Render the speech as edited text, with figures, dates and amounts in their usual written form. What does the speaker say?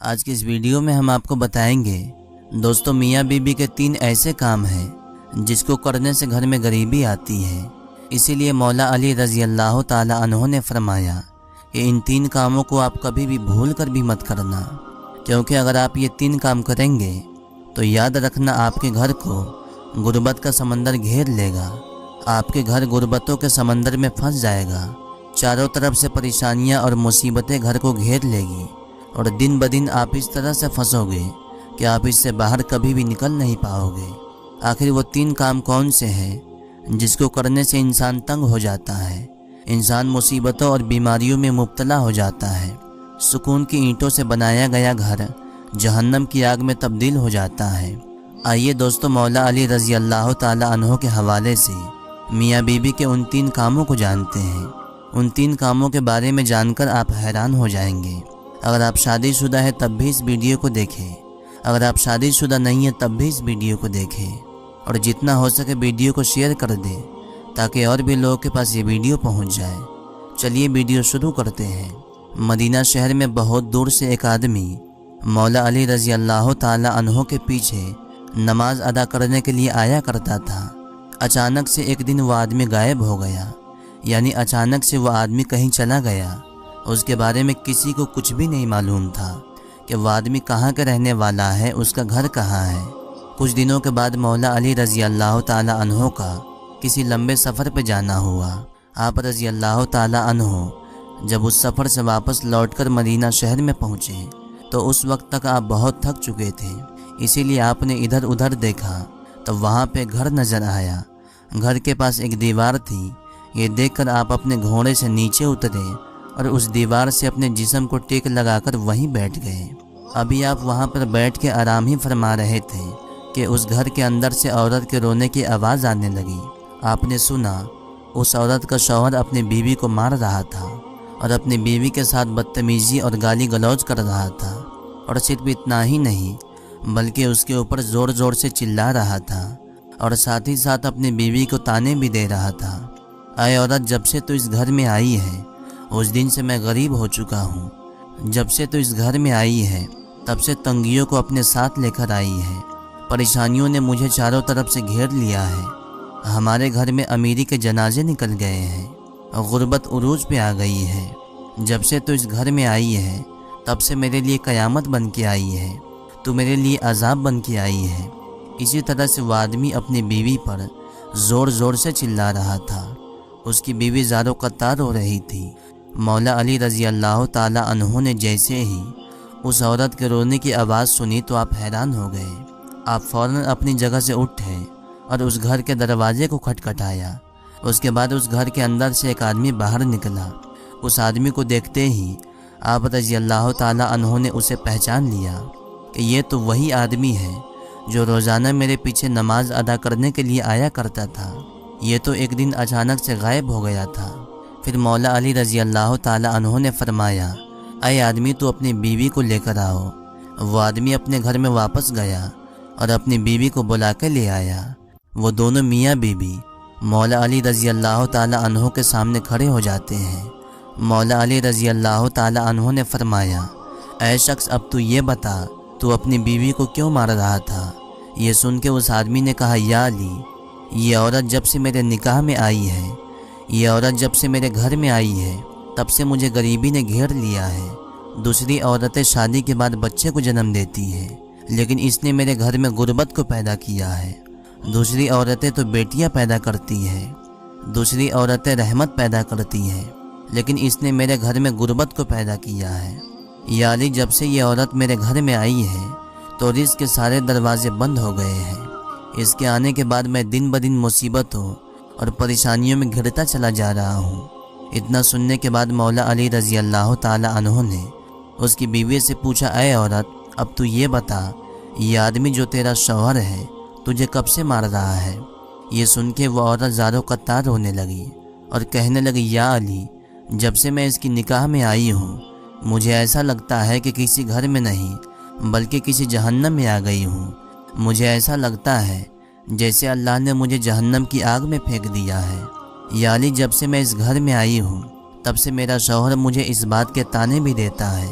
آج کی اس ویڈیو میں ہم آپ کو بتائیں گے دوستوں میاں بیوی کے 3 ایسے کام ہیں جس کو کرنے سے گھر میں غریبی آتی ہے۔ اسی لیے مولا علی رضی اللہ تعالی عنہ نے فرمایا کہ ان 3 کاموں کو آپ کبھی بھی بھول کر بھی مت کرنا، کیونکہ اگر آپ یہ 3 کام کریں گے تو یاد رکھنا آپ کے گھر کو غربت کا سمندر گھیر لے گا۔ آپ کے گھر غربتوں کے سمندر میں پھنس جائے گا۔ چاروں طرف سے پریشانیاں اور مصیبتیں گھر کو گھیر لے گی اور دن بدن آپ اس طرح سے پھنسو گے کہ آپ اس سے باہر کبھی بھی نکل نہیں پاؤ گے۔ آخر وہ 3 کام کون سے ہیں جس کو کرنے سے انسان تنگ ہو جاتا ہے، انسان مصیبتوں اور بیماریوں میں مبتلا ہو جاتا ہے، سکون کی اینٹوں سے بنایا گیا گھر جہنم کی آگ میں تبدیل ہو جاتا ہے۔ آئیے دوستو مولا علی رضی اللہ تعالی عنہ کے حوالے سے میاں بیوی کے ان 3 کاموں کو جانتے ہیں۔ ان 3 کاموں کے بارے میں جان کر آپ حیران ہو جائیں گے۔ اگر آپ شادی شدہ ہے تب بھی اس ویڈیو کو دیکھیں، اگر آپ شادی شدہ نہیں ہے تب بھی اس ویڈیو کو دیکھیں، اور جتنا ہو سکے ویڈیو کو شیئر کر دیں تاکہ اور بھی لوگوں کے پاس یہ ویڈیو پہنچ جائے۔ چلیے ویڈیو شروع کرتے ہیں۔ مدینہ شہر میں بہت دور سے ایک آدمی مولا علی رضی اللہ تعالی عنہ کے پیچھے نماز ادا کرنے کے لیے آیا کرتا تھا۔ اچانک سے ایک دن وہ آدمی غائب ہو گیا، یعنی اچانک سے وہ آدمی کہیں چلا گیا۔ اس کے بارے میں کسی کو کچھ بھی نہیں معلوم تھا کہ وہ آدمی کہاں کا رہنے والا ہے، اس کا گھر کہاں ہے۔ کچھ دنوں کے بعد مولا علی رضی اللہ تعالی عنہ کا کسی لمبے سفر پہ جانا ہوا۔ آپ رضی اللہ تعالی عنہ جب اس سفر سے واپس لوٹ کر مدینہ شہر میں پہنچے تو اس وقت تک آپ بہت تھک چکے تھے، اسی لیے آپ نے ادھر ادھر دیکھا تو وہاں پہ گھر نظر آیا۔ گھر کے پاس ایک دیوار تھی۔ یہ دیکھ کر آپ اپنے گھوڑے سے نیچے اترے اور اس دیوار سے اپنے جسم کو ٹیک لگا کر وہیں بیٹھ گئے۔ ابھی آپ وہاں پر بیٹھ کے آرام ہی فرما رہے تھے کہ اس گھر کے اندر سے عورت کے رونے کی آواز آنے لگی۔ آپ نے سنا اس عورت کا شوہر اپنی بیوی کو مار رہا تھا اور اپنی بیوی کے ساتھ بدتمیزی اور گالی گلوچ کر رہا تھا، اور صرف اتنا ہی نہیں بلکہ اس کے اوپر زور زور سے چلا رہا تھا اور ساتھ ہی ساتھ اپنی بیوی کو تانے بھی دے رہا تھا۔ اے عورت، جب سے تو اس گھر میں آئی ہے اس دن سے میں غریب ہو چکا ہوں۔ جب سے تو اس گھر میں آئی ہے تب سے تنگیوں کو اپنے ساتھ لے کر آئی ہے۔ پریشانیوں نے مجھے چاروں طرف سے گھیر لیا ہے۔ ہمارے گھر میں امیری کے جنازے نکل گئے ہیں اور غربت عروج پہ آ گئی ہے۔ جب سے تو اس گھر میں آئی ہے تب سے میرے لیے قیامت بن کے آئی ہے، تو میرے لیے عذاب بن کے آئی ہے۔ اسی طرح سے وہ آدمی اپنی بیوی پر زور زور سے چلا رہا تھا۔ اس کی بیوی زار و قطار ہو رہی تھی۔ مولا علی رضی اللہ تعالی عنہ نے جیسے ہی اس عورت کے رونے کی آواز سنی تو آپ حیران ہو گئے۔ آپ فوراً اپنی جگہ سے اٹھے اور اس گھر کے دروازے کو کھٹکھٹایا۔ اس کے بعد اس گھر کے اندر سے ایک آدمی باہر نکلا۔ اس آدمی کو دیکھتے ہی آپ رضی اللہ تعالی عنہ نے اسے پہچان لیا کہ یہ تو وہی آدمی ہے جو روزانہ میرے پیچھے نماز ادا کرنے کے لیے آیا کرتا تھا۔ یہ تو ایک دن اچانک سے غائب ہو گیا تھا۔ پھر مولا علی رضی اللہ تعالی عنہ نے فرمایا، اے آدمی تو اپنی بیوی کو لے کر آؤ۔ وہ آدمی اپنے گھر میں واپس گیا اور اپنی بیوی کو بلا کے لے آیا۔ وہ دونوں میاں بیوی مولا علی رضی اللہ تعالی عنہ کے سامنے کھڑے ہو جاتے ہیں۔ مولا علی رضی اللہ تعالی عنہ نے فرمایا، اے شخص، اب تو یہ بتا تو اپنی بیوی کو کیوں مار رہا تھا؟ یہ سن کے اس آدمی نے کہا، یا علی، یہ عورت جب سے میرے نکاح میں آئی ہے، یہ عورت جب سے میرے گھر میں آئی ہے تب سے مجھے غریبی نے گھیر لیا ہے۔ دوسری عورتیں شادی کے بعد بچے کو جنم دیتی ہیں، لیکن اس نے میرے گھر میں غربت کو پیدا کیا ہے۔ دوسری عورتیں تو بیٹیاں پیدا کرتی ہیں، دوسری عورتیں رحمت پیدا کرتی ہیں، لیکن اس نے میرے گھر میں غربت کو پیدا کیا ہے۔ یا علی، جب سے یہ عورت میرے گھر میں آئی ہے تو رزق کے سارے دروازے بند ہو گئے ہیں۔ اس کے آنے کے بعد میں دن بدن مصیبتوں اور پریشانیوں میں گھرتا چلا جا رہا ہوں۔ اتنا سننے کے بعد مولا علی رضی اللہ تعالی عنہ نے اس کی بیوی سے پوچھا، اے عورت، اب تو یہ بتا، یہ آدمی جو تیرا شوہر ہے تجھے کب سے مار رہا ہے؟ یہ سن کے وہ عورت زار و قطار ہونے لگی اور کہنے لگی، یا علی، جب سے میں اس کی نکاح میں آئی ہوں مجھے ایسا لگتا ہے کہ کسی گھر میں نہیں بلکہ کسی جہنم میں آ گئی ہوں۔ مجھے ایسا لگتا ہے جیسے اللہ نے مجھے جہنم کی آگ میں پھینک دیا ہے۔ یا علی، جب سے میں اس گھر میں آئی ہوں تب سے میرا شوہر مجھے اس بات کے تانے بھی دیتا ہے